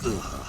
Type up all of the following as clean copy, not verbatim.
Ugh.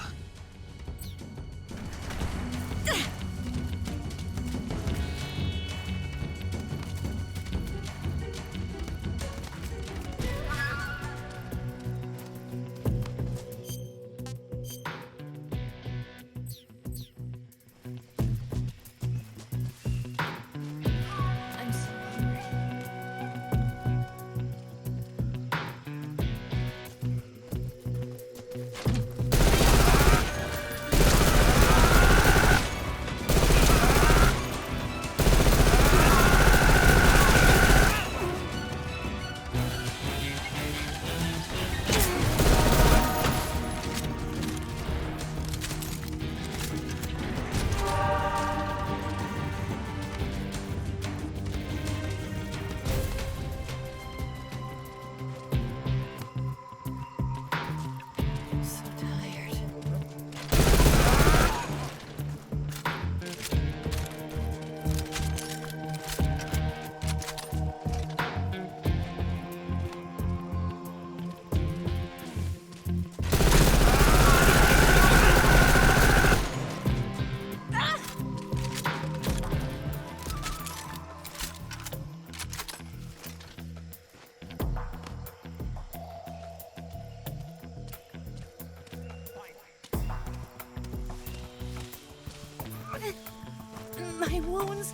My wounds.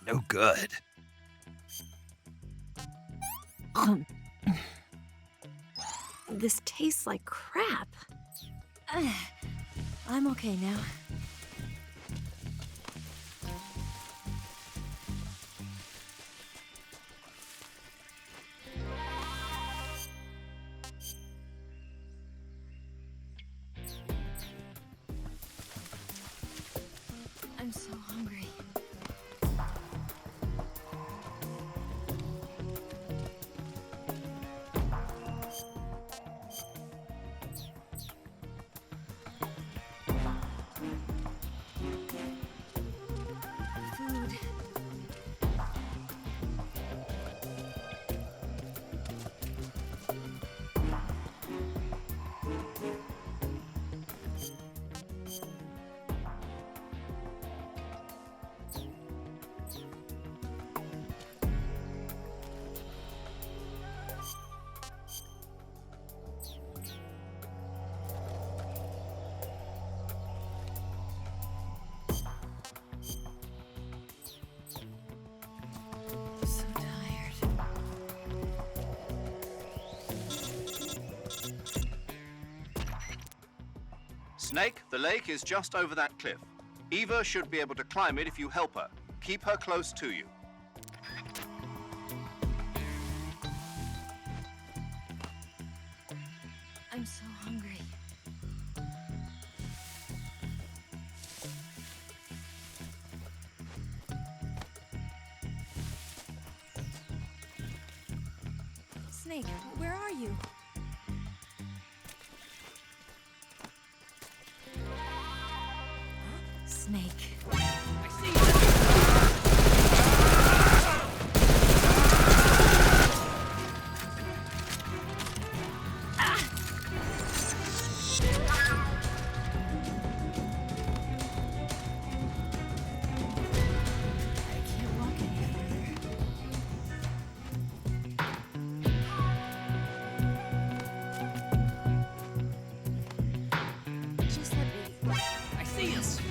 No good. This tastes like crap. I'm okay now. I'm so hungry. Food. So tired. Snake, the lake is just over that cliff. Eva should be able to climb it if you help her. Keep her close to you. I'm so hungry. Snake, where are you? Snake. I see you! I can't walk any further. Just let me. I see us.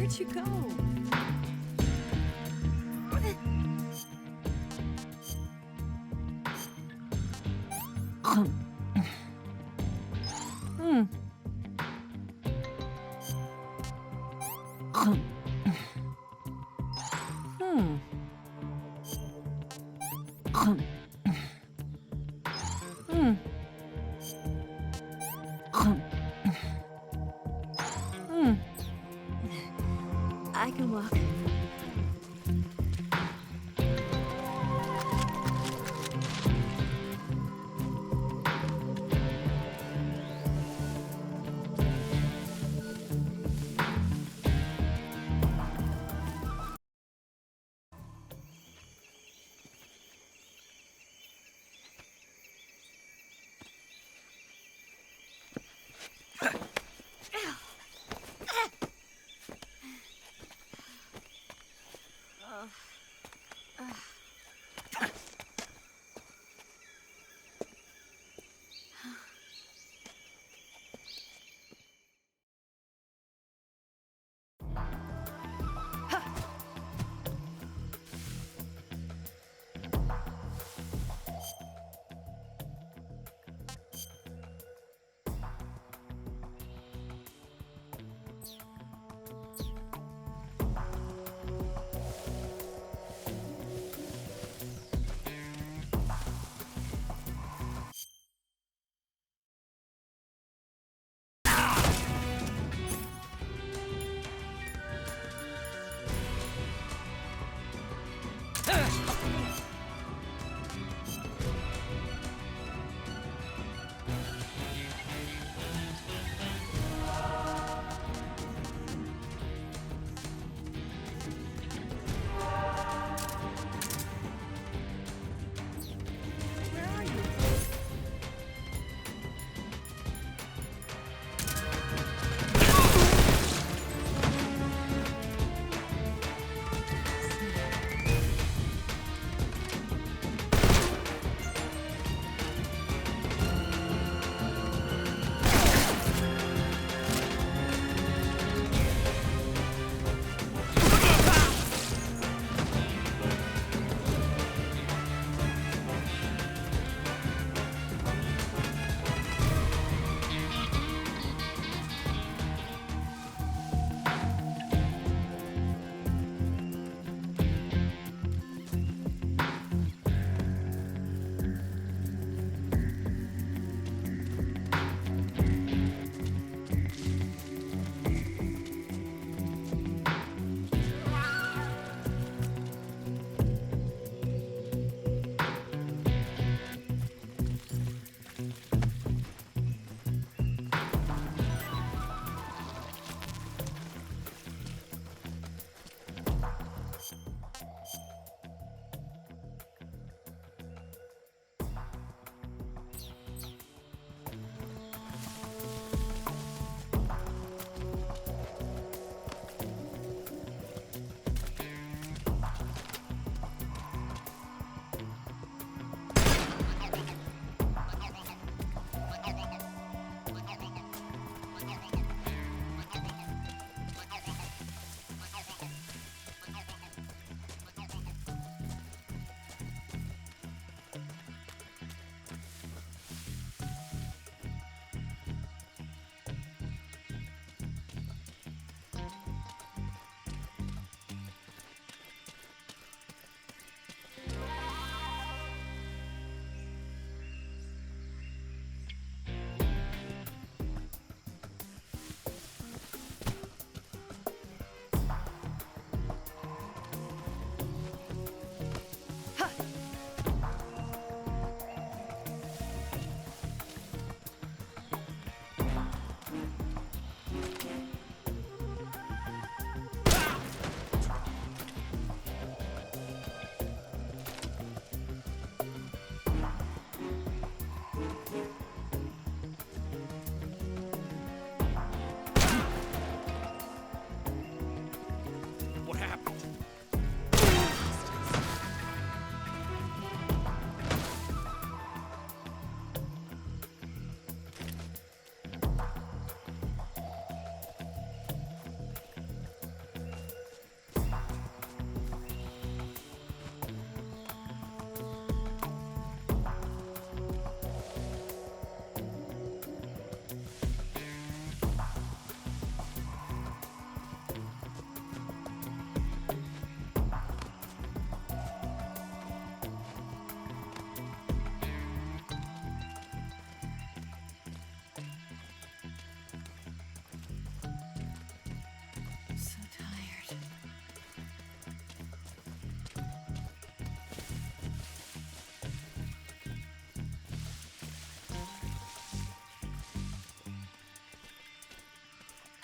Where'd you go? I can walk.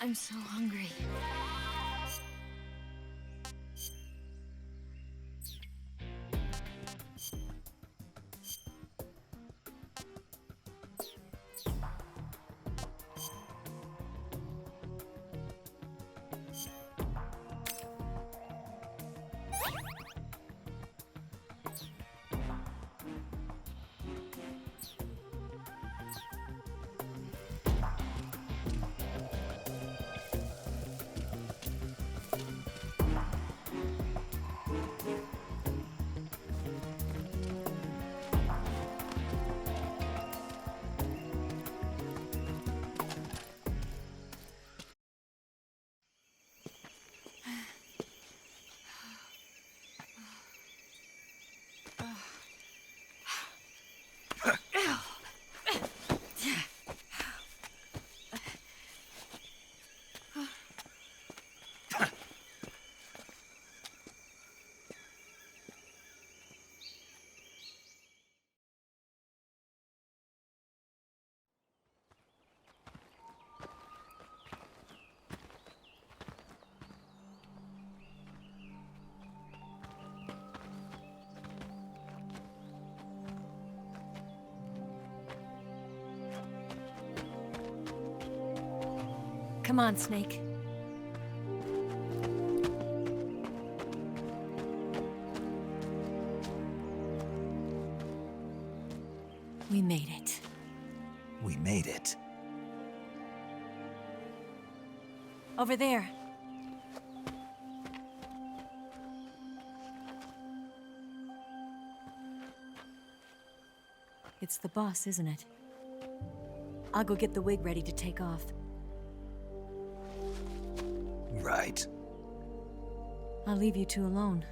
I'm so hungry. Come on, Snake. We made it. We made it. Over there. It's the boss, isn't it? I'll go get the wig ready to take off. Right. I'll leave you two alone.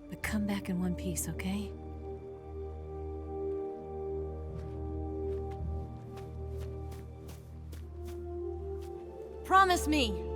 But come back in one piece, okay? Promise me!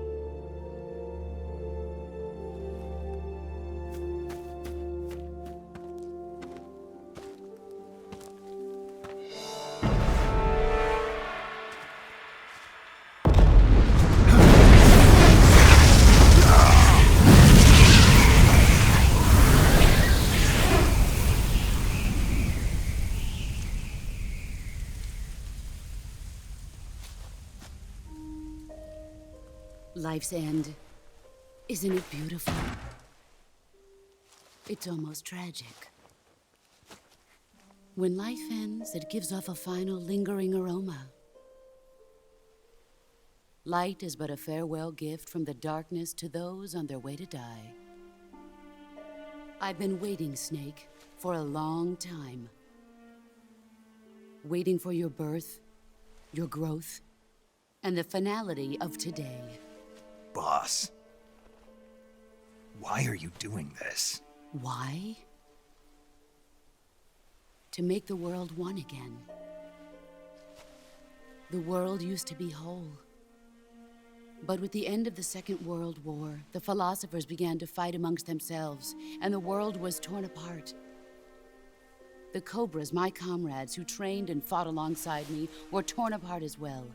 Life's end. Isn't it beautiful? It's almost tragic. When life ends, it gives off a final lingering aroma. Light is but a farewell gift from the darkness to those on their way to die. I've been waiting, Snake, for a long time. Waiting for your birth, your growth, and the finality of today. Boss. Why are you doing this? Why? To make the world one again. The world used to be whole. But with the end of the Second World War, the philosophers began to fight amongst themselves, and the world was torn apart. The Cobras, my comrades who trained and fought alongside me, were torn apart as well.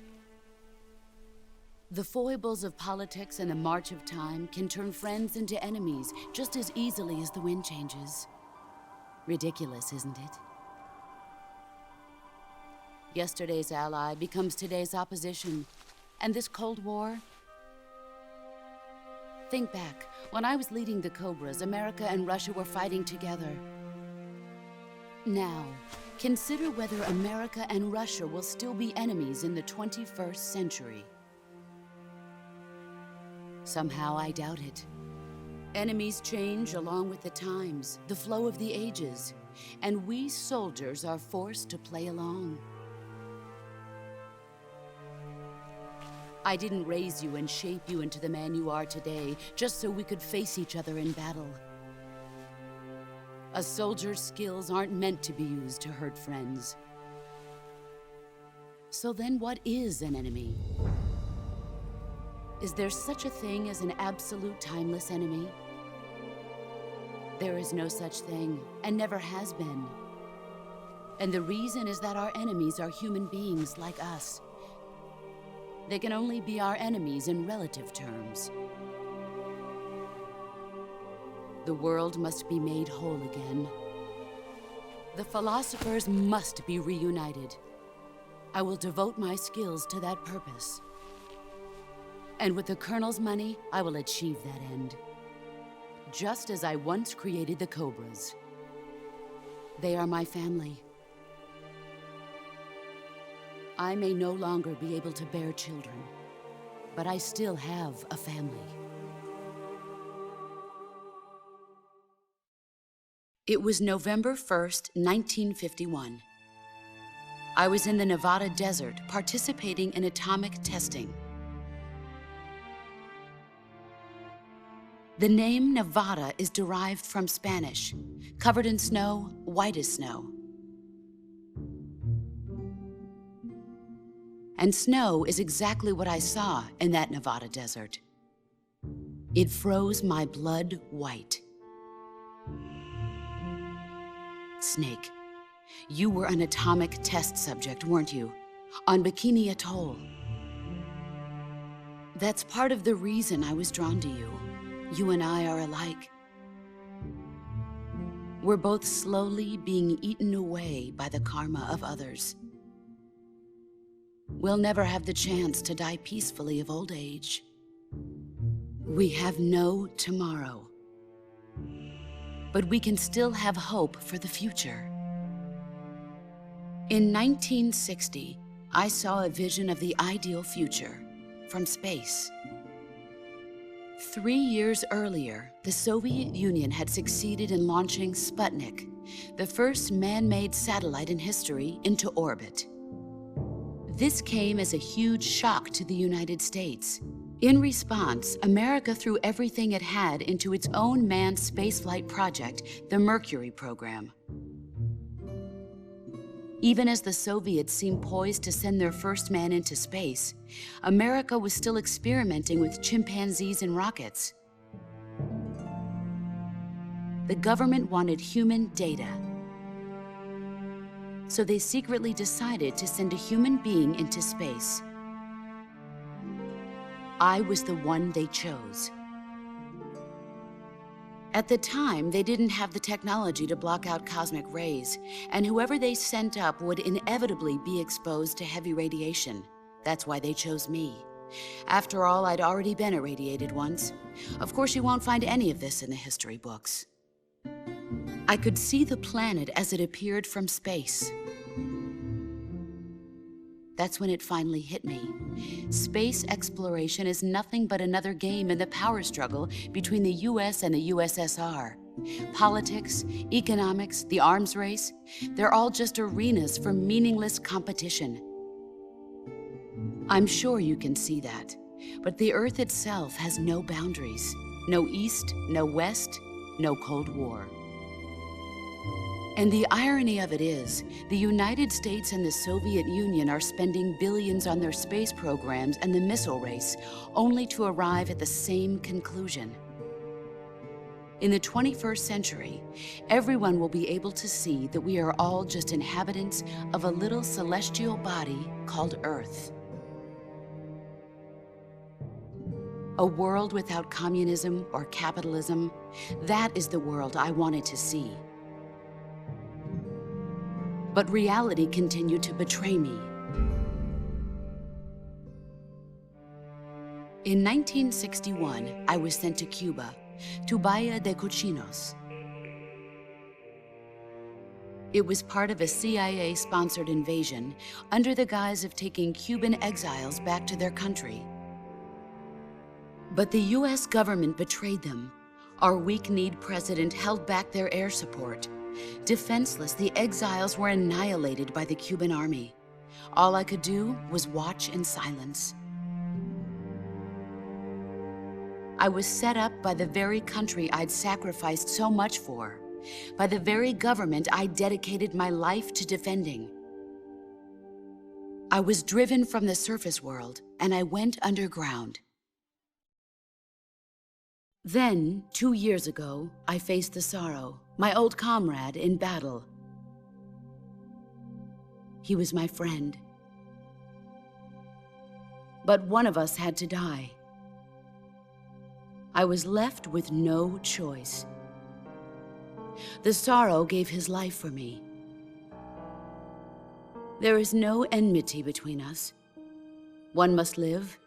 The foibles of politics and the march of time can turn friends into enemies just as easily as the wind changes. Ridiculous, isn't it? Yesterday's ally becomes today's opposition. And this Cold War? Think back. When I was leading the Cobras, America and Russia were fighting together. Now, consider whether America and Russia will still be enemies in the 21st century. Somehow I doubt it. Enemies change along with the times, the flow of the ages, and we soldiers are forced to play along. I didn't raise you and shape you into the man you are today just so we could face each other in battle. A soldier's skills aren't meant to be used to hurt friends. So then what is an enemy? Is there such a thing as an absolute timeless enemy? There is no such thing, and never has been. And the reason is that our enemies are human beings like us. They can only be our enemies in relative terms. The world must be made whole again. The philosophers must be reunited. I will devote my skills to that purpose. And with the Colonel's money, I will achieve that end. Just as I once created the Cobras. They are my family. I may no longer be able to bear children, but I still have a family. It was November 1st, 1951. I was in the Nevada desert participating in atomic testing. The name Nevada is derived from Spanish, covered in snow, white as snow. And snow is exactly what I saw in that Nevada desert. It froze my blood white. Snake, you were an atomic test subject, weren't you? On Bikini Atoll. That's part of the reason I was drawn to you. You and I are alike. We're both slowly being eaten away by the karma of others. We'll never have the chance to die peacefully of old age. We have no tomorrow. But we can still have hope for the future. In 1960, I saw a vision of the ideal future from space. 3 years earlier, the Soviet Union had succeeded in launching Sputnik, the first man-made satellite in history, into orbit. This came as a huge shock to the United States. In response, America threw everything it had into its own manned spaceflight project, the Mercury program. Even as the Soviets seemed poised to send their first man into space, America was still experimenting with chimpanzees and rockets. The government wanted human data. So they secretly decided to send a human being into space. I was the one they chose. At the time, they didn't have the technology to block out cosmic rays, and whoever they sent up would inevitably be exposed to heavy radiation. That's why they chose me. After all, I'd already been irradiated once. Of course, you won't find any of this in the history books. I could see the planet as it appeared from space. That's when it finally hit me. Space exploration is nothing but another game in the power struggle between the US and the USSR. Politics, economics, the arms race, they're all just arenas for meaningless competition. I'm sure you can see that, but the Earth itself has no boundaries. No East, no West, no Cold War. And the irony of it is, the United States and the Soviet Union are spending billions on their space programs and the missile race, only to arrive at the same conclusion. In the 21st century, everyone will be able to see that we are all just inhabitants of a little celestial body called Earth. A world without communism or capitalism, that is the world I wanted to see. But reality continued to betray me. In 1961, I was sent to Cuba, to Bahia de Cochinos. It was part of a CIA-sponsored invasion under the guise of taking Cuban exiles back to their country. But the US government betrayed them. Our weak-kneed president held back their air support. Defenseless, the exiles were annihilated by the Cuban army. All I could do was watch in silence. I was set up by the very country I'd sacrificed so much for, by the very government I dedicated my life to defending. I was driven from the surface world, and I went underground. Then, 2 years ago, I faced the sorrow, my old comrade in battle. He was my friend. but one of us had to die. I was left with no choice. The sorrow gave his life for me. There is no enmity between us. One must live,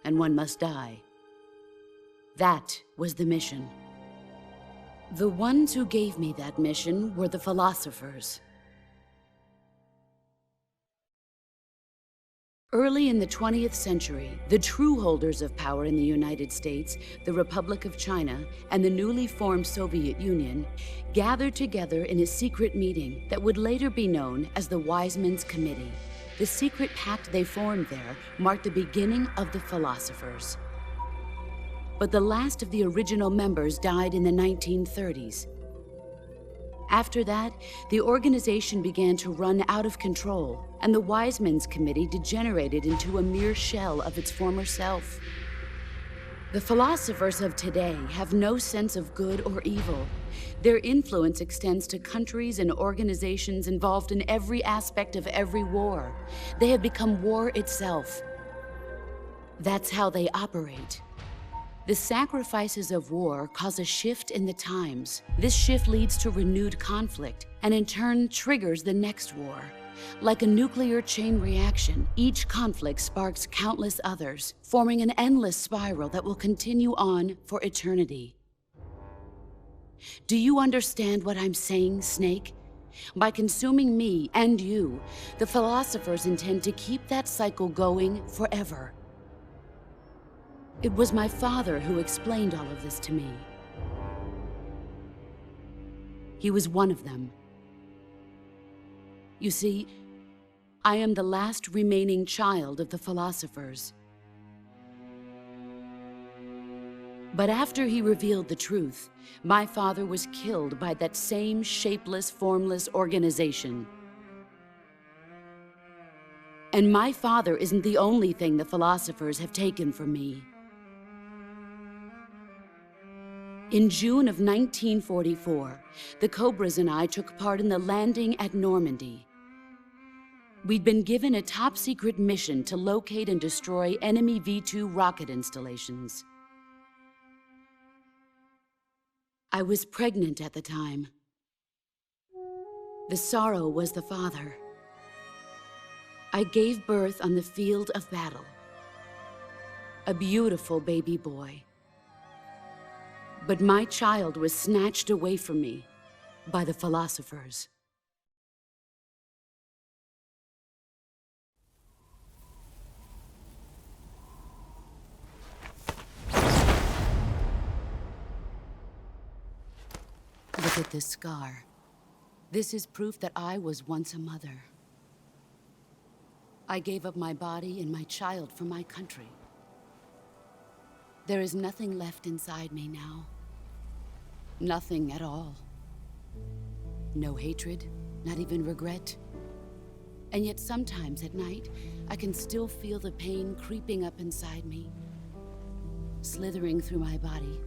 and one must die. That was the mission. The ones who gave me that mission were the philosophers. Early in the 20th century, the true holders of power in the United States, the Republic of China, and the newly formed Soviet Union gathered together in a secret meeting that would later be known as the Wise Men's Committee. The secret pact they formed there marked the beginning of the philosophers. But the last of the original members died in the 1930s. After that, the organization began to run out of control, and the Wise Men's Committee degenerated into a mere shell of its former self. The philosophers of today have no sense of good or evil. Their influence extends to countries and organizations involved in every aspect of every war. They have become war itself. That's how they operate. The sacrifices of war cause a shift in the times. This shift leads to renewed conflict, and in turn triggers the next war. Like a nuclear chain reaction, each conflict sparks countless others, forming an endless spiral that will continue on for eternity. Do you understand what I'm saying, Snake? By consuming me and you, the philosophers intend to keep that cycle going forever. It was my father who explained all of this to me. He was one of them. You see, I am the last remaining child of the philosophers. But after he revealed the truth, my father was killed by that same shapeless, formless organization. And my father isn't the only thing the philosophers have taken from me. In June of 1944, the Cobras and I took part in the landing at Normandy. We'd been given a top-secret mission to locate and destroy enemy V-2 rocket installations. I was pregnant at the time. The sorrow was the father. I gave birth on the field of battle. A beautiful baby boy. But my child was snatched away from me by the philosophers. Look at this scar. This is proof that I was once a mother. I gave up my body and my child for my country. There is nothing left inside me now. Nothing at all. No hatred, not even regret. And yet sometimes at night, I can still feel the pain creeping up inside me, slithering through my body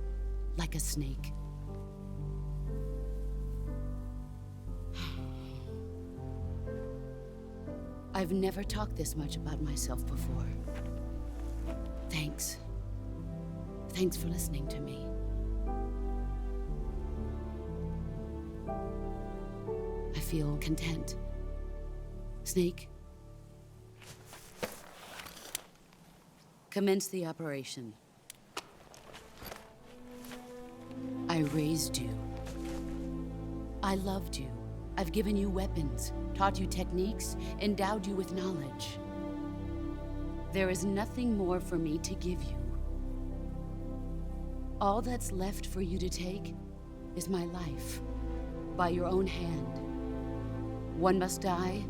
like a snake. I've never talked this much about myself before. Thanks. Thanks for listening to me. I feel content. Snake, commence the operation. I raised you. I loved you. I've given you weapons, taught you techniques, endowed you with knowledge. There is nothing more for me to give you. All that's left for you to take is my life, by your own hand. One must die,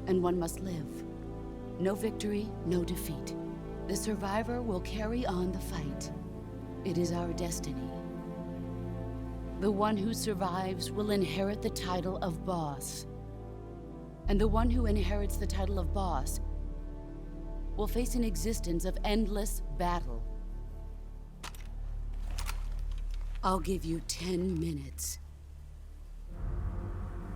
and one must live. No victory, no defeat. The survivor will carry on the fight. It is our destiny. The one who survives will inherit the title of boss. And the one who inherits the title of boss will face an existence of endless battle. I'll give you 10 minutes.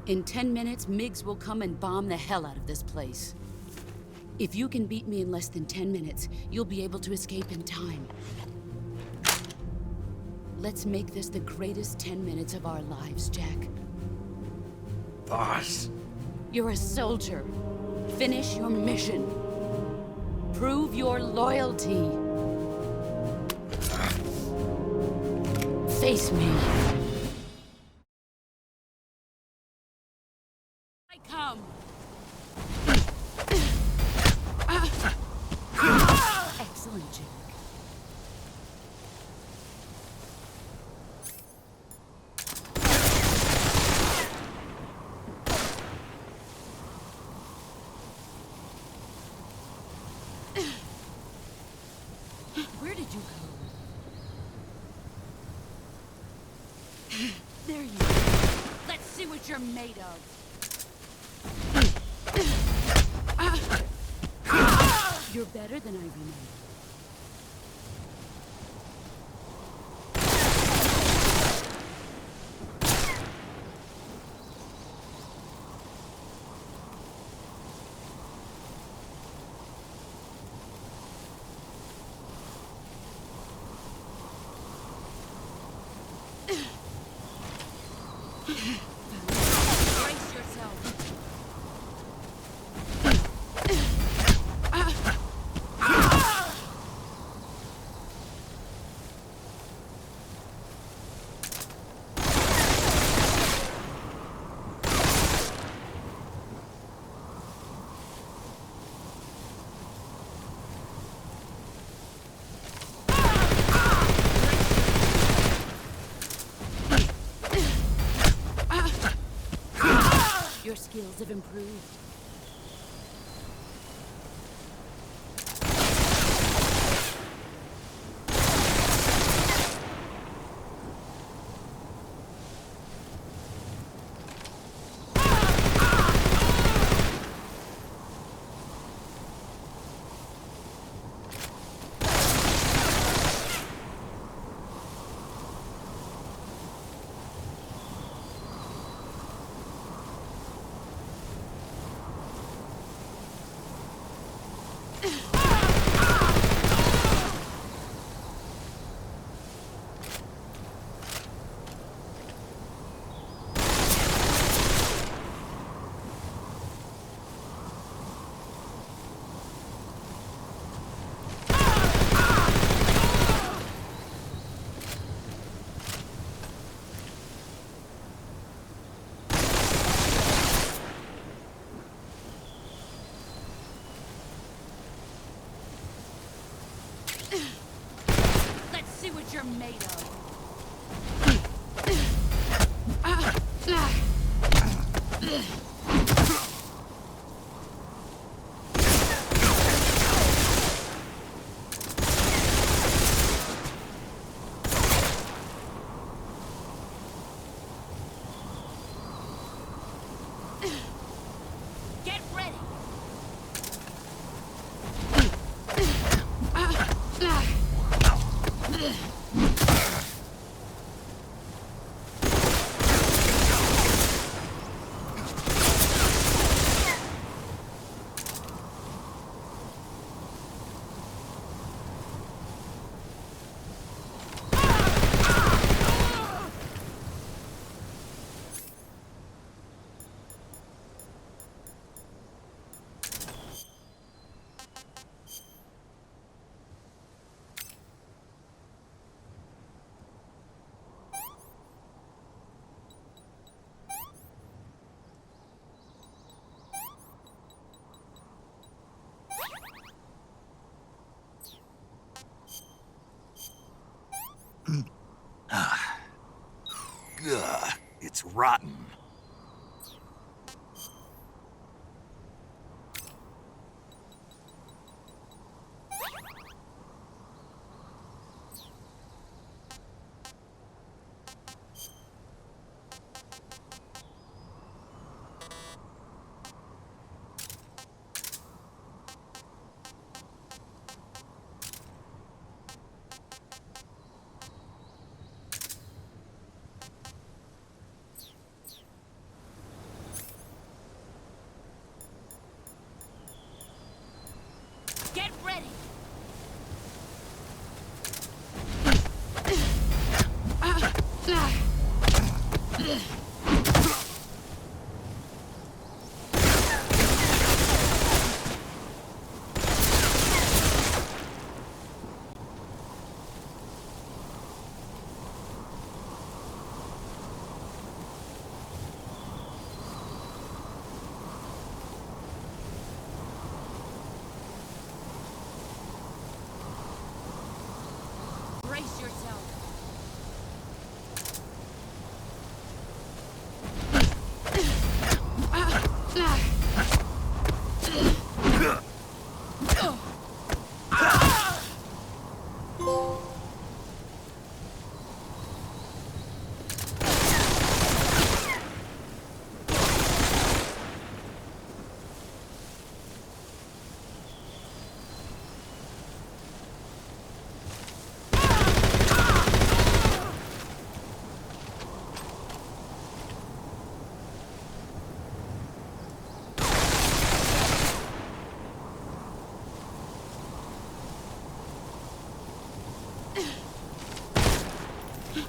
In 10 minutes, MiGs will come and bomb the hell out of this place. If you can beat me in less than 10 minutes, you'll be able to escape in time. Let's make this the greatest 10 minutes of our lives, Jack. Boss. You're a soldier. Finish your mission. Prove your loyalty. Face me. I come. Excellent, Jack. Where did you go? There you are. Let's see what you're made of. You're better than I remember. Brace yourself. Your skills have improved. Let's see what you're made of. Get ready. Ugh, it's rotten. Brace yourself.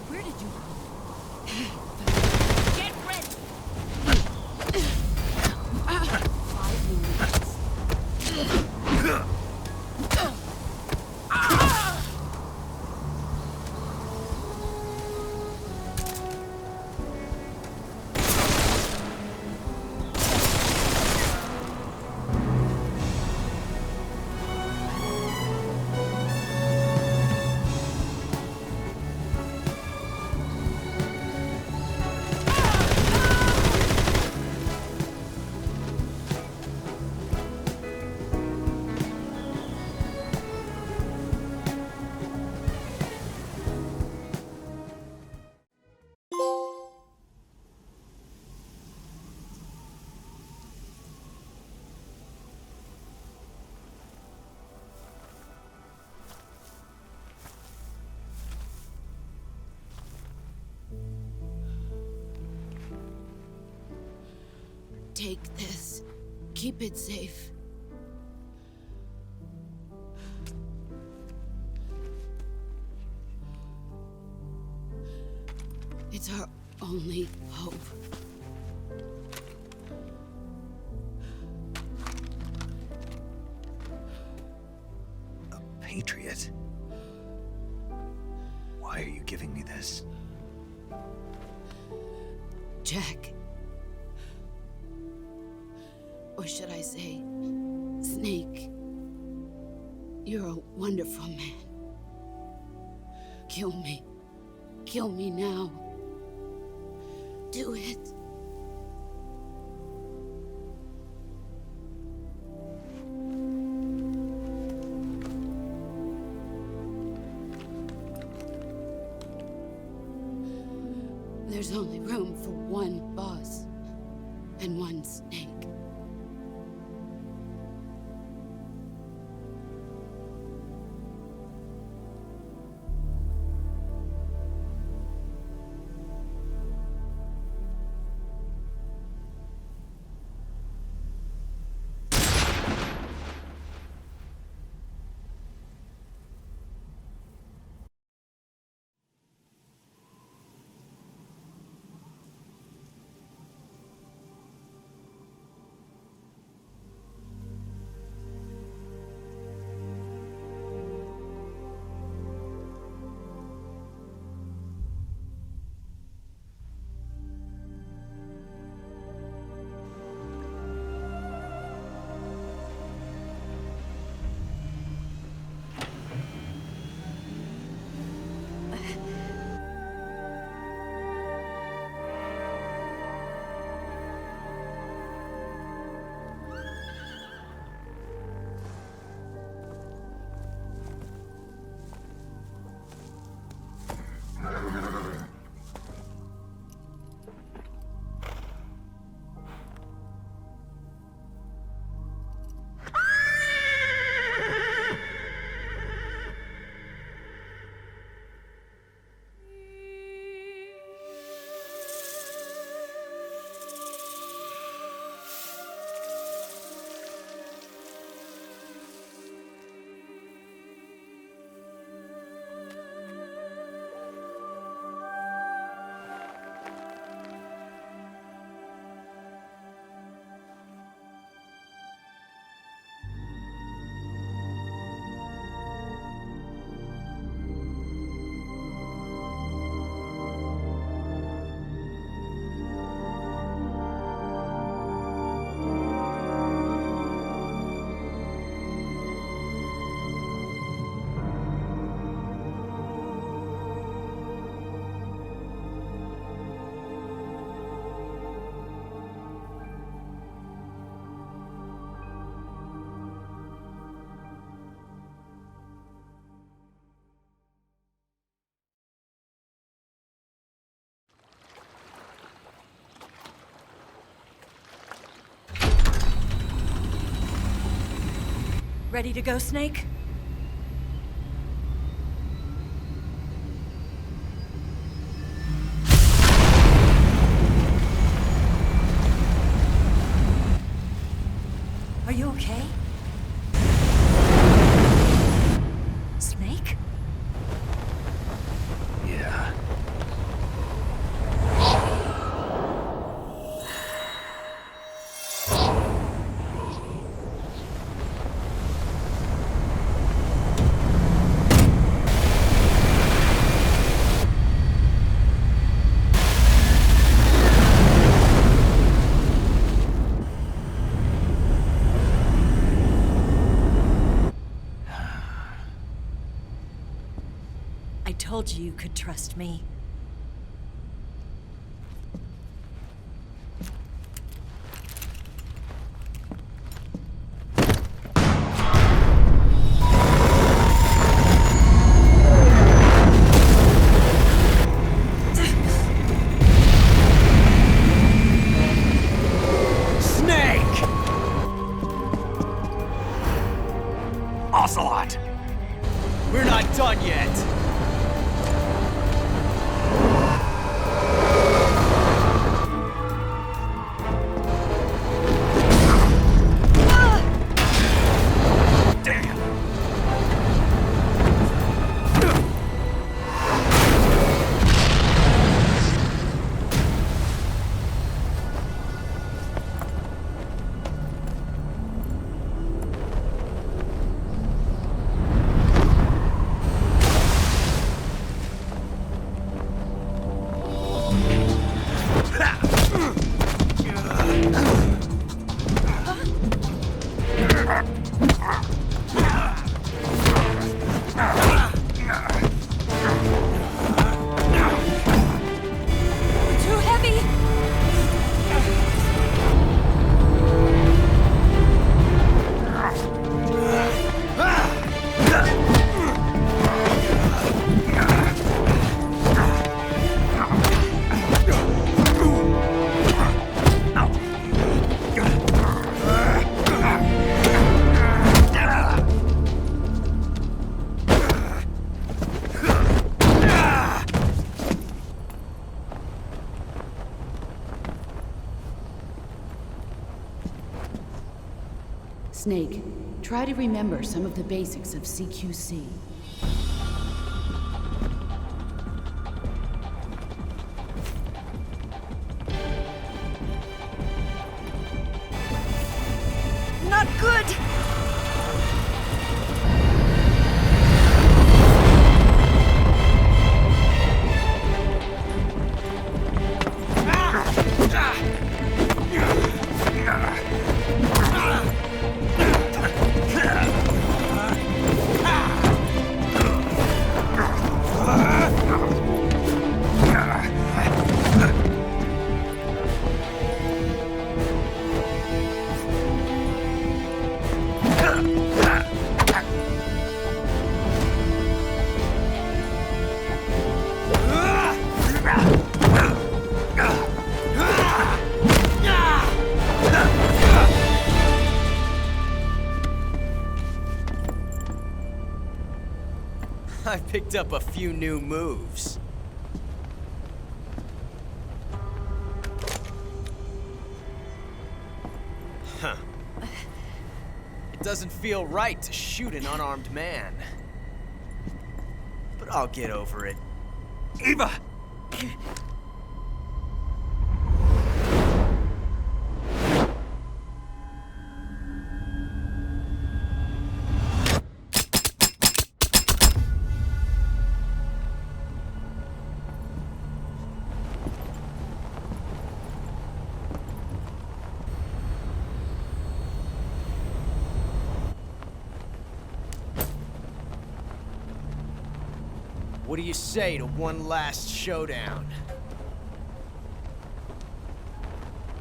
Where did you go? Get ready! 5 minutes. Take this. Keep it safe. It's our only hope. A patriot? Why are you giving me this? Jack. Or should I say, Snake. You're a wonderful man. Kill me. Kill me now. Do it. There's only room for one boss and one snake. Ready to go, Snake? Are you okay? Snake? Yeah. I told you you could trust me. Snake! Ocelot! We're not done yet! Too heavy! Snake, try to remember some of the basics of CQC. Not good! I picked up a few new moves. Huh. It doesn't feel right to shoot an unarmed man. But I'll get over it. Eva! What do you say to one last showdown?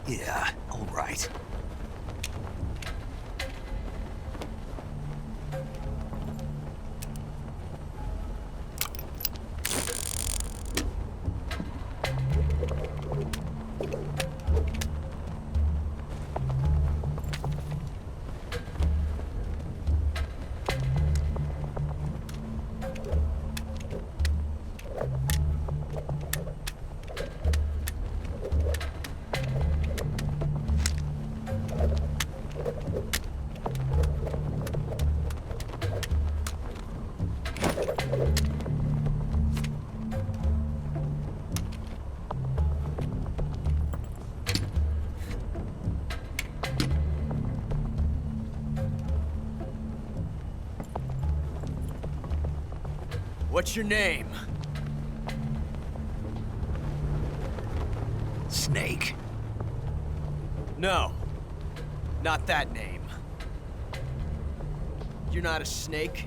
Yeah, all right. What's your name? Snake. No. Not that name. You're not a snake,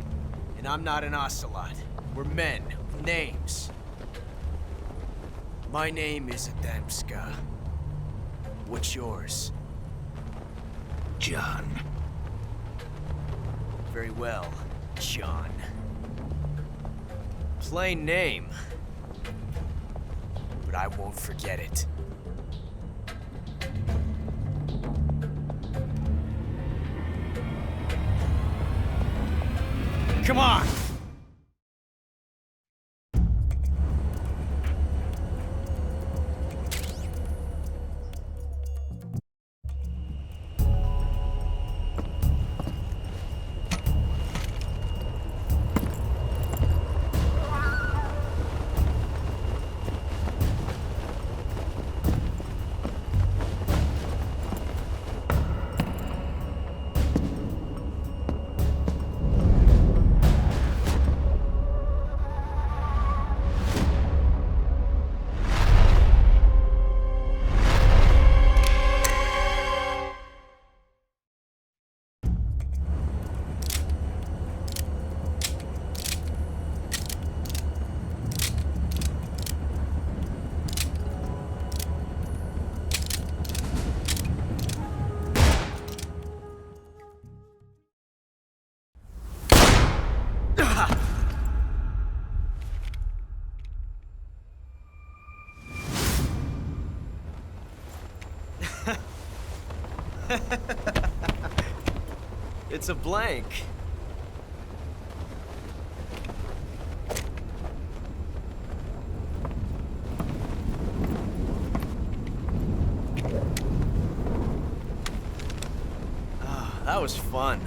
and I'm not an ocelot. We're men with names. My name is Adamska. What's yours? John. Very well, John. Plain name. But I won't forget it. Come on! It's a blank. That was fun.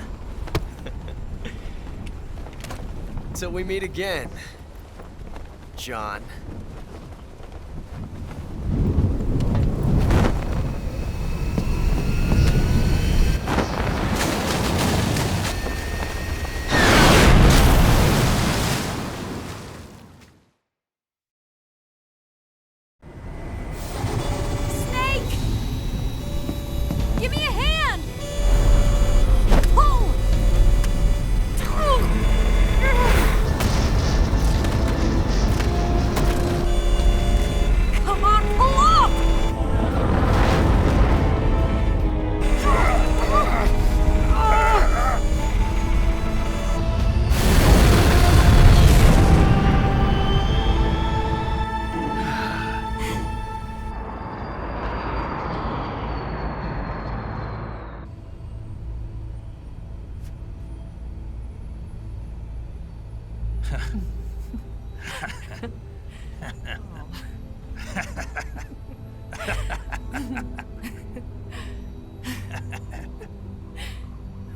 Till we meet again, John.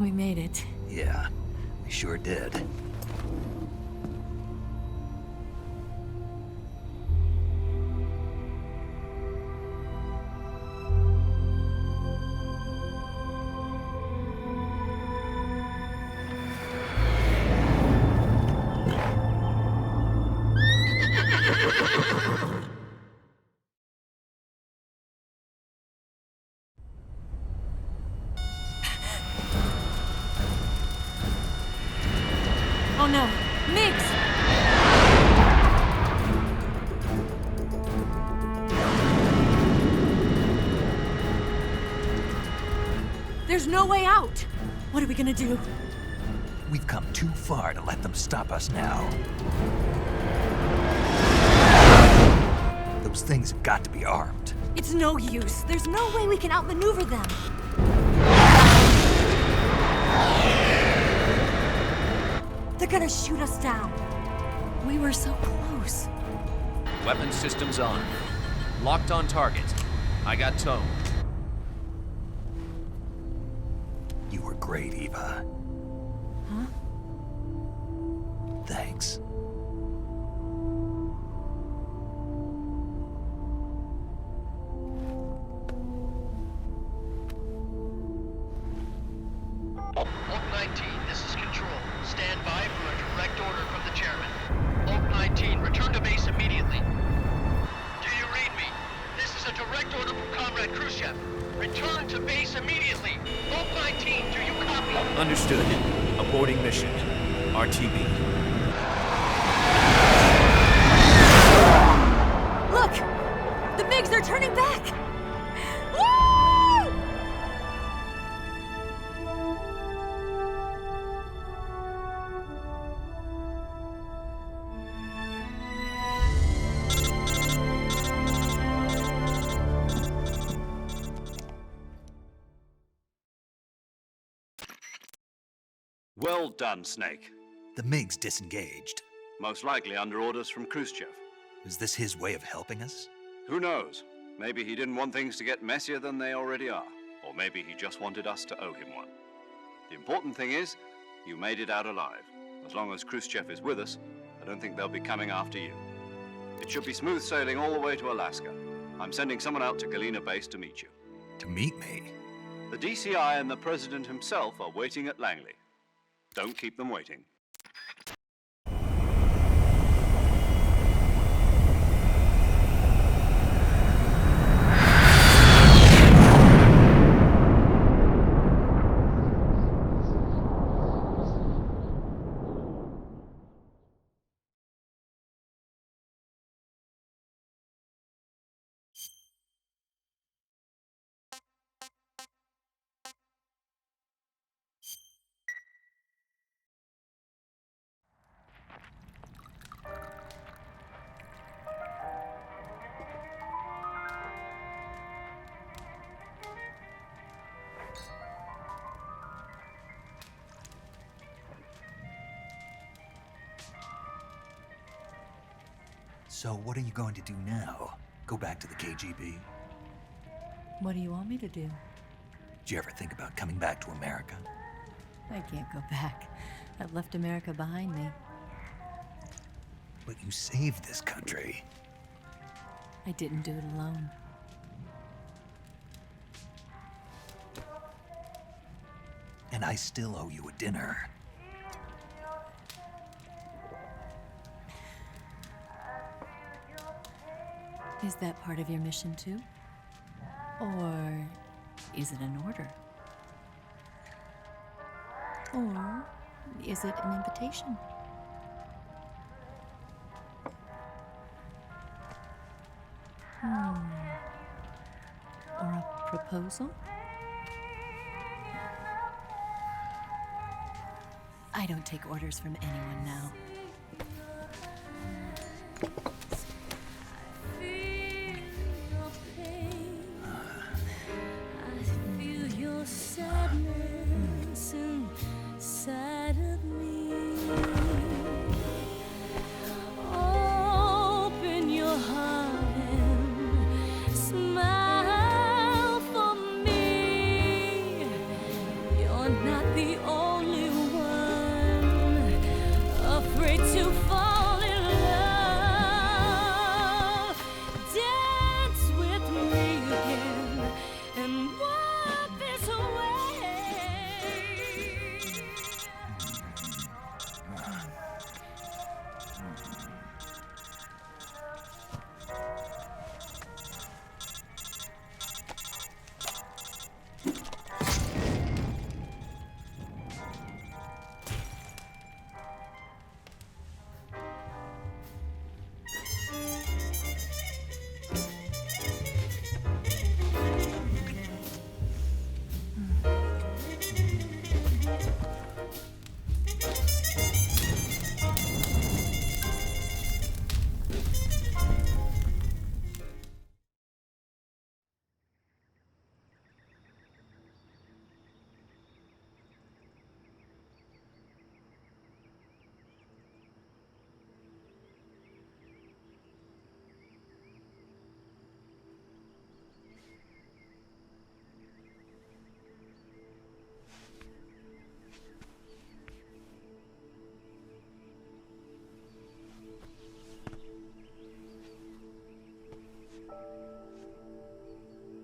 We made it. Yeah, we sure did. Oh no, Mix! There's no way out! What are we gonna do? We've come too far to let them stop us now. Those things have got to be armed. It's no use. There's no way we can outmaneuver them. They're gonna shoot us down. We were so close. Weapon systems on. Locked on target. I got towed. You were great, Eva. Huh? Thanks. Oak 19, this is Control. Stand by for a direct order from the chairman. Oak Return to base immediately. Both my teams, do you copy? Understood. Aborting mission. RTB. Look! The MiGs are turning back! Woo! Well done, Snake. The MiGs disengaged. Most likely under orders from Khrushchev. Is this his way of helping us? Who knows? Maybe he didn't want things to get messier than they already are. Or maybe he just wanted us to owe him one. The important thing is, you made it out alive. As long as Khrushchev is with us, I don't think they'll be coming after you. It should be smooth sailing all the way to Alaska. I'm sending someone out to Galena Base to meet you. To meet me? The DCI and the President himself are waiting at Langley. Don't keep them waiting. So what are you going to do now? Go back to the KGB? What do you want me to do? Did you ever think about coming back to America? I can't go back. I've left America behind me. But you saved this country. I didn't do it alone. And I still owe you a dinner. Is that part of your mission too? Or is it an order? Or is it an invitation? Or a proposal? I don't take orders from anyone now.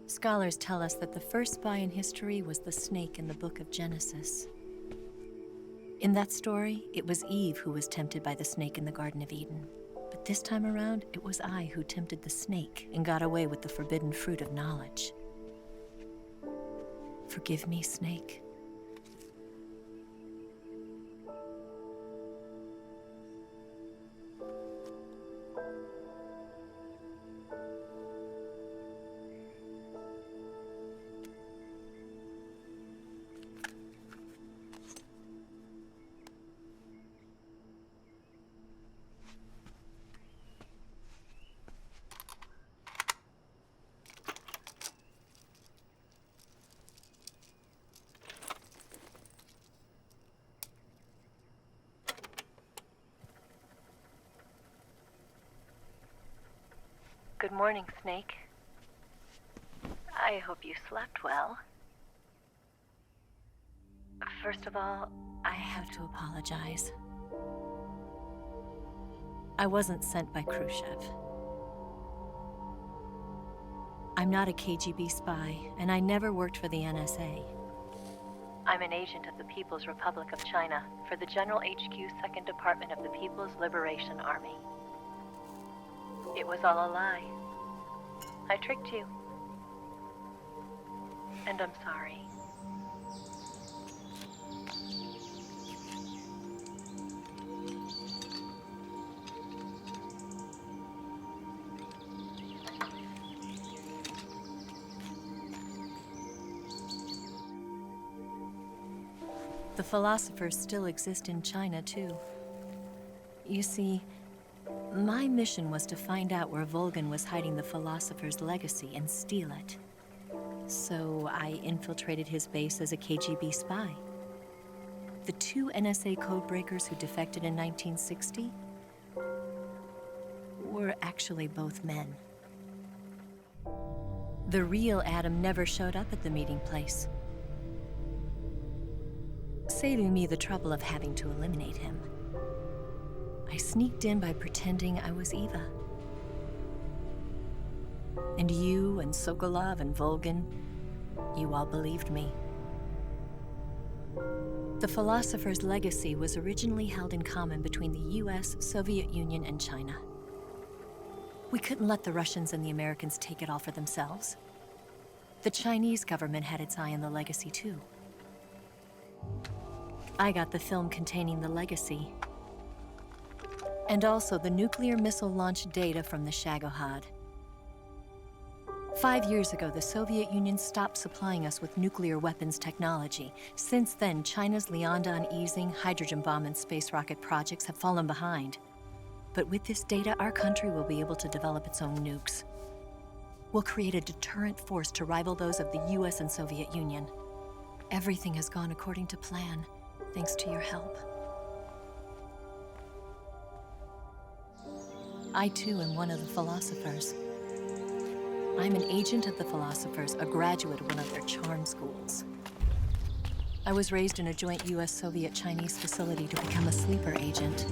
Scholars tell us that the first spy in history was the snake in the book of Genesis. In that story, it was Eve who was tempted by the snake in the Garden of Eden. But this time around, it was I who tempted the snake and got away with the forbidden fruit of knowledge. Forgive me, Snake. Good morning, Snake. I hope you slept well. First of all, I have to apologize. I wasn't sent by Khrushchev. I'm not a KGB spy, and I never worked for the NSA. I'm an agent of the People's Republic of China for the General HQ 2nd Department of the People's Liberation Army. It was all a lie. I tricked you. And I'm sorry. The philosophers still exist in China, too. You see, my mission was to find out where Volgan was hiding the philosopher's legacy and steal it. So I infiltrated his base as a KGB spy. The 2 NSA codebreakers who defected in 1960 were actually both men. The real Adam never showed up at the meeting place, saving me the trouble of having to eliminate him. I sneaked in by pretending I was Eva. And you and Sokolov and Volgan, you all believed me. The philosopher's legacy was originally held in common between the US, Soviet Union, and China. We couldn't let the Russians and the Americans take it all for themselves. The Chinese government had its eye on the legacy, too. I got the film containing the legacy, and also the nuclear missile launch data from the Shagohod. 5 years ago, the Soviet Union stopped supplying us with nuclear weapons technology. Since then, China's Liaodong easing, hydrogen bomb, and space rocket projects have fallen behind. But with this data, our country will be able to develop its own nukes. We'll create a deterrent force to rival those of the US and Soviet Union. Everything has gone according to plan, thanks to your help. I, too, am one of the philosophers. I'm an agent of the philosophers, a graduate of one of their charm schools. I was raised in a joint US-Soviet-Chinese facility to become a sleeper agent.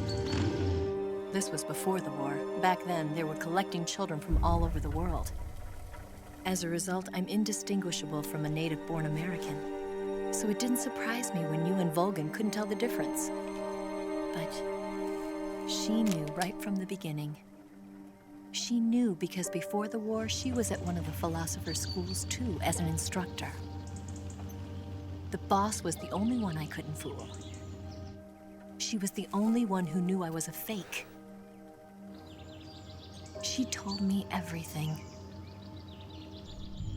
This was before the war. Back then, they were collecting children from all over the world. As a result, I'm indistinguishable from a native-born American. So it didn't surprise me when you and Volgan couldn't tell the difference. But she knew right from the beginning. She knew because before the war, she was at one of the philosopher's schools too, as an instructor. The boss was the only one I couldn't fool. She was the only one who knew I was a fake. She told me everything.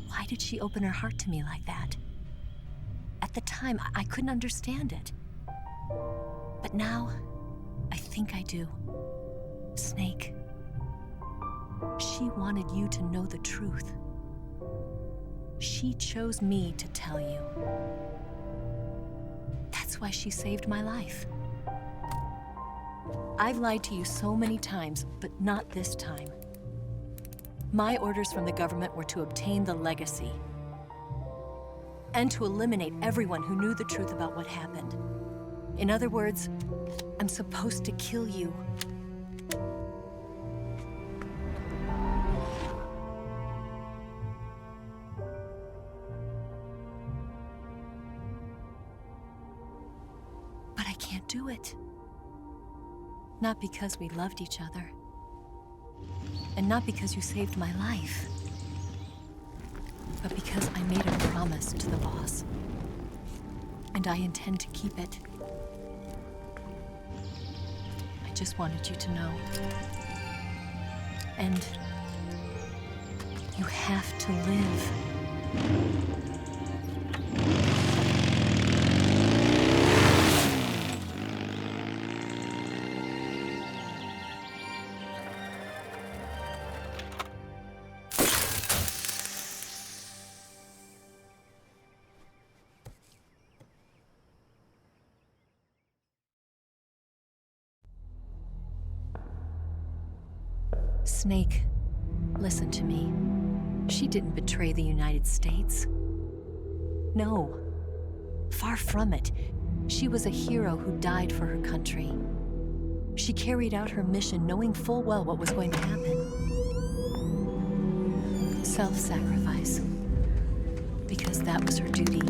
Why did she open her heart to me like that? At the time, I couldn't understand it. But now, I think I do. Snake. She wanted you to know the truth. She chose me to tell you. That's why she saved my life. I've lied to you so many times, but not this time. My orders from the government were to obtain the legacy and to eliminate everyone who knew the truth about what happened. In other words, I'm supposed to kill you. But I can't do it. Not because we loved each other. And not because you saved my life. but because I made a promise to the boss. And I intend to keep it. I just wanted you to know. And you have to live. Snake, listen to me. She didn't betray the United States. No, far from it. She was a hero who died for her country. She carried out her mission knowing full well what was going to happen. Self-sacrifice. Because that was her duty.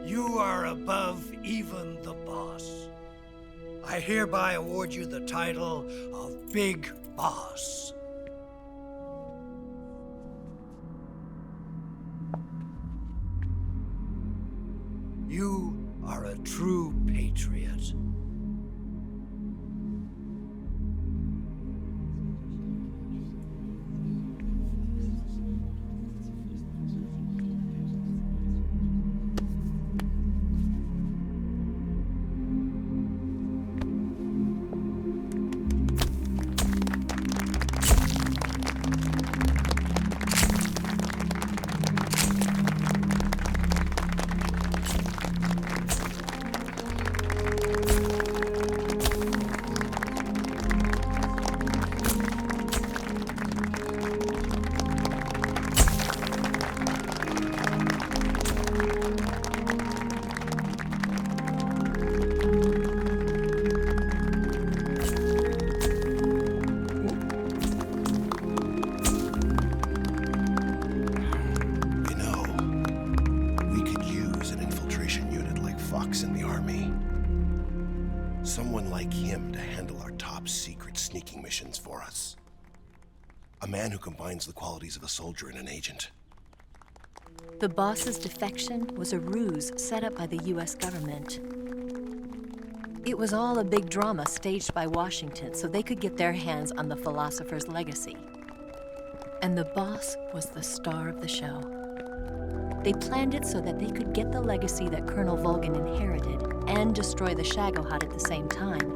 You are above even the boss. I hereby award you the title of Big Boss. You are a true patriot. Someone like him to handle our top secret sneaking missions for us. A man who combines the qualities of a soldier and an agent. The boss's defection was a ruse set up by the US government. It was all a big drama staged by Washington so they could get their hands on the philosopher's legacy. And the boss was the star of the show. They planned it so that they could get the legacy that Colonel Volgin inherited and destroy the Shagohod at the same time.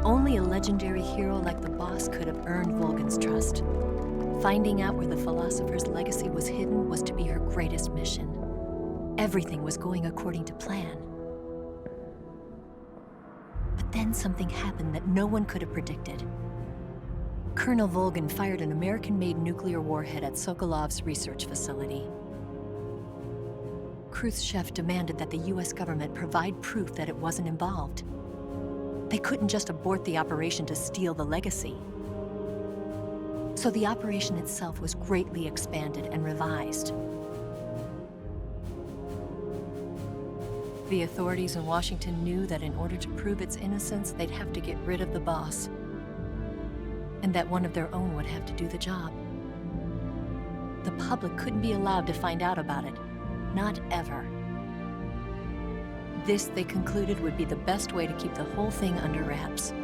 Only a legendary hero like the boss could have earned Volgin's trust. Finding out where the philosopher's legacy was hidden was to be her greatest mission. Everything was going according to plan. But then something happened that no one could have predicted. Colonel Volgin fired an American-made nuclear warhead at Sokolov's research facility. Khrushchev demanded that the US government provide proof that it wasn't involved. They couldn't just abort the operation to steal the legacy. So the operation itself was greatly expanded and revised. The authorities in Washington knew that in order to prove its innocence, they'd have to get rid of the boss, and that one of their own would have to do the job. The public couldn't be allowed to find out about it. Not ever. This, they concluded, would be the best way to keep the whole thing under wraps.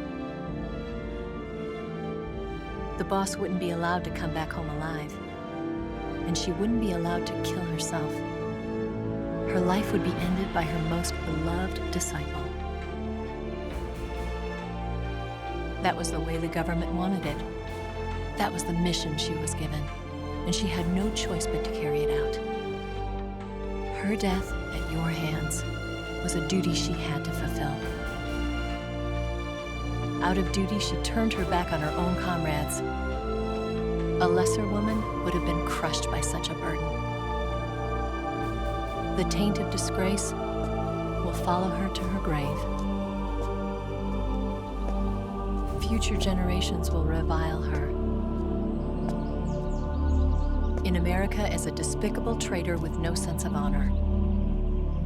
The boss wouldn't be allowed to come back home alive, and she wouldn't be allowed to kill herself. Her life would be ended by her most beloved disciple. That was the way the government wanted it. That was the mission she was given, and she had no choice but to carry it out. Her death at your hands was a duty she had to fulfill. Out of duty, she turned her back on her own comrades. A lesser woman would have been crushed by such a burden. The taint of disgrace will follow her to her grave. Future generations will revile her. In America as a despicable traitor with no sense of honor.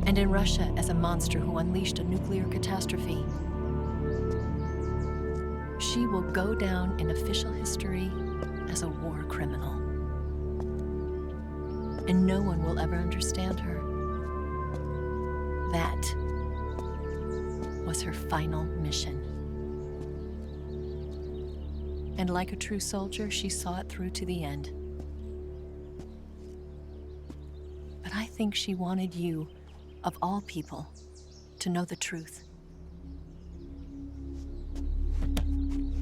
And in Russia as a monster who unleashed a nuclear catastrophe. She will go down in official history as a war criminal. And no one will ever understand her. That was her final mission. And like a true soldier, she saw it through to the end. But I think she wanted you, of all people, to know the truth.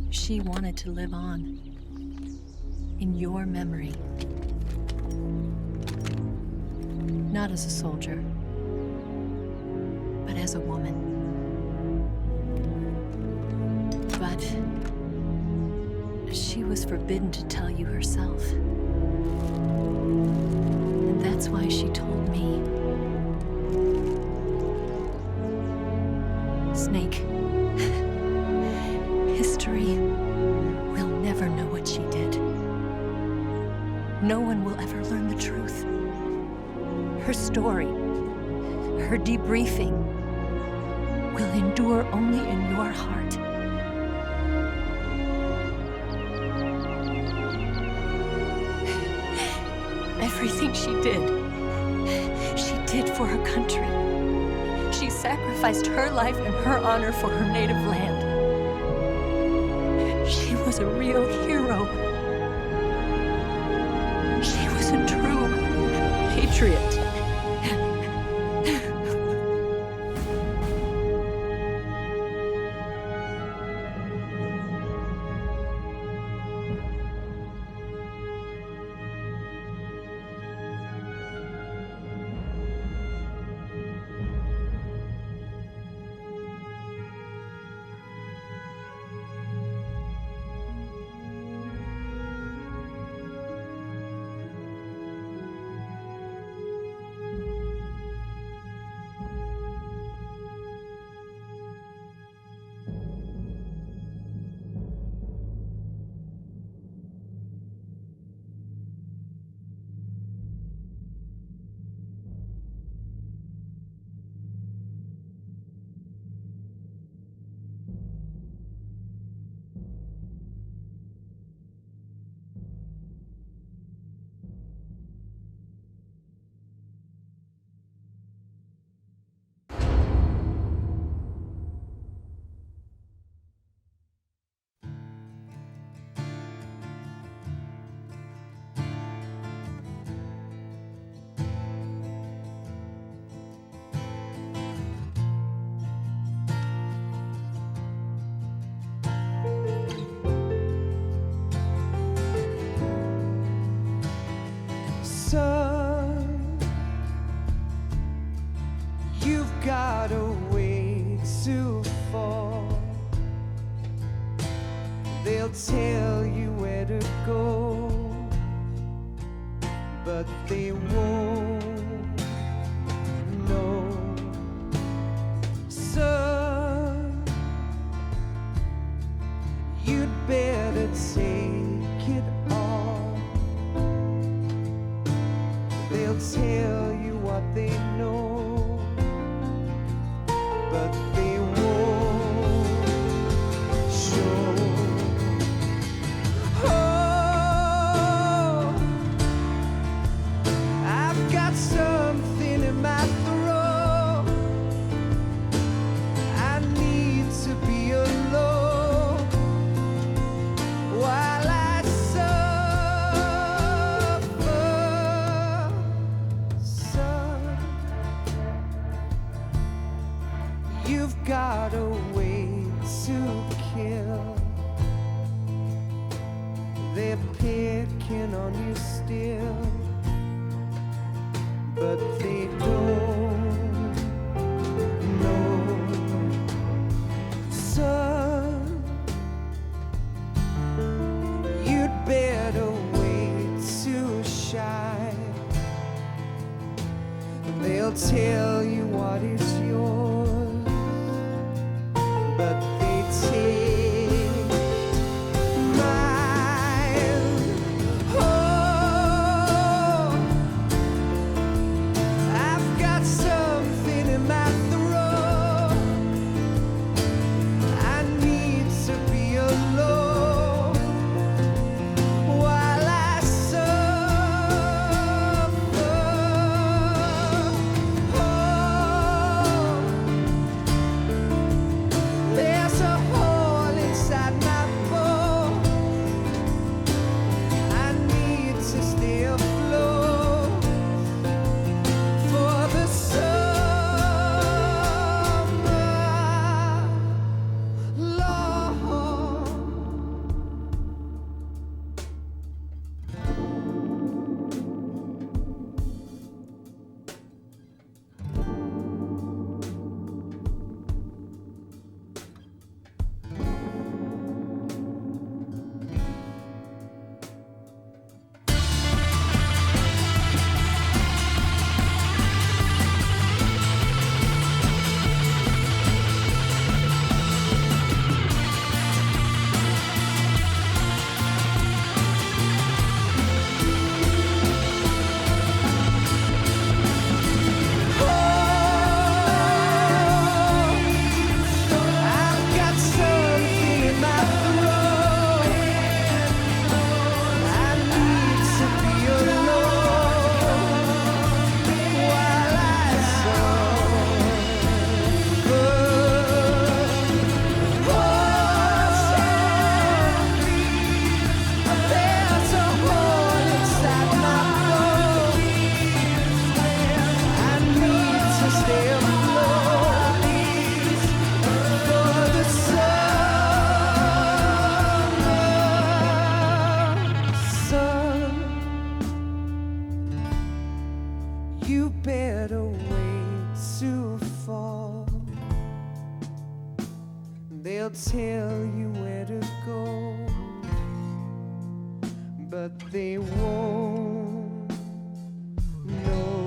She wanted to live on in your memory. Not as a soldier, but as a woman. But she was forbidden to tell you herself. And that's why she told me. Snake, history will never know what she did. No one will ever learn the truth. Her story, her debriefing, will endure only in your heart. Everything she did for her country. She sacrificed her life and her honor for her native land. She was a real hero. She was a true patriot. Son, you've got a way to fall. They'll tell you where to go, but they won't know. Son, you'd better take it off. They'll tell you what they know, but they won't show. Oh, I've got something in my throat. I need to be alone while I suffer. Son, you've got a way to kill. They're picking on you still, but they don't know. Son, you'd better wait to shine. They'll tell you what is yours, but they take They'll tell you where to go, but they won't know.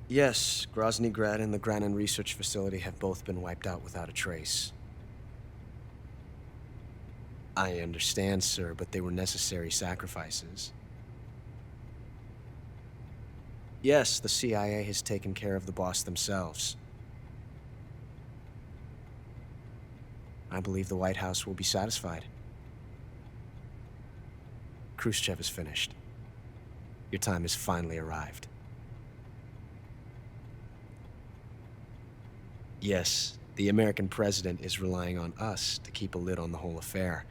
Yes, Grozny Grad and the Granin Research Facility have both been wiped out without a trace. I understand, sir, but they were necessary sacrifices. Yes, the CIA has taken care of the boss themselves. I believe the White House will be satisfied. Khrushchev is finished. Your time has finally arrived. Yes, the American president is relying on us to keep a lid on the whole affair.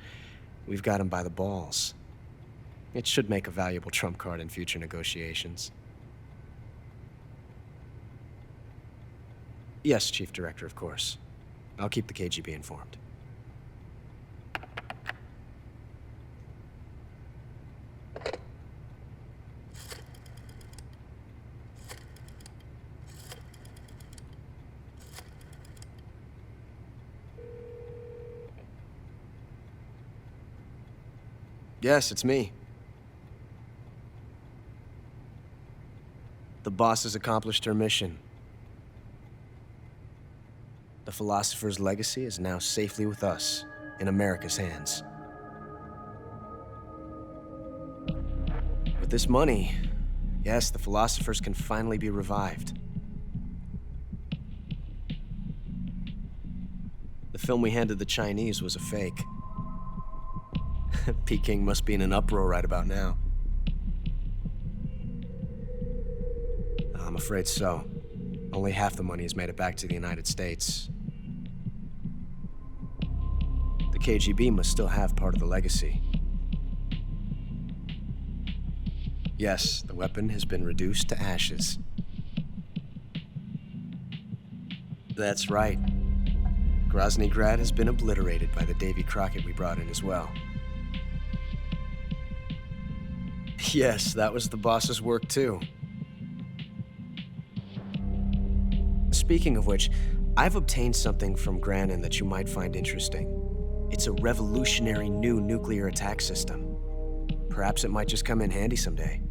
We've got him by the balls. It should make a valuable trump card in future negotiations. Yes, Chief Director, of course. I'll keep the KGB informed. Yes, it's me. The boss has accomplished her mission. The philosopher's legacy is now safely with us, in America's hands. With this money, yes, the philosophers can finally be revived. The film we handed the Chinese was a fake. Peking must be in an uproar right about now. I'm afraid so. Only half the money has made it back to the United States. The KGB must still have part of the legacy. Yes, the weapon has been reduced to ashes. That's right. Grozny Grad has been obliterated by the Davy Crockett we brought in as well. Yes, that was the boss's work too. Speaking of which, I've obtained something from Granin that you might find interesting. It's a revolutionary new nuclear attack system. Perhaps it might just come in handy someday.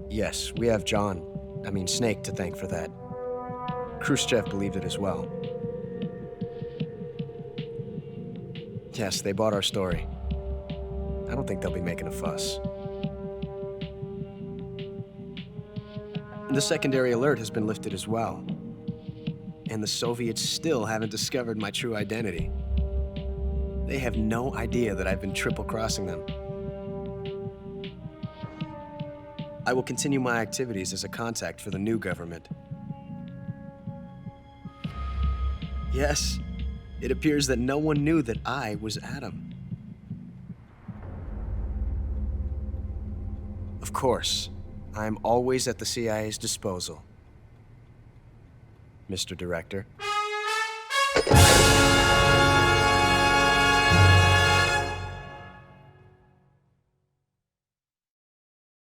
Yes, we have Snake to thank for that. Khrushchev believed it as well. Yes, they bought our story. I don't think they'll be making a fuss. The secondary alert has been lifted as well. And the Soviets still haven't discovered my true identity. They have no idea that I've been triple-crossing them. I will continue my activities as a contact for the new government. Yes, it appears that no one knew that I was Adam. Of course, I'm always at the CIA's disposal, Mr. Director.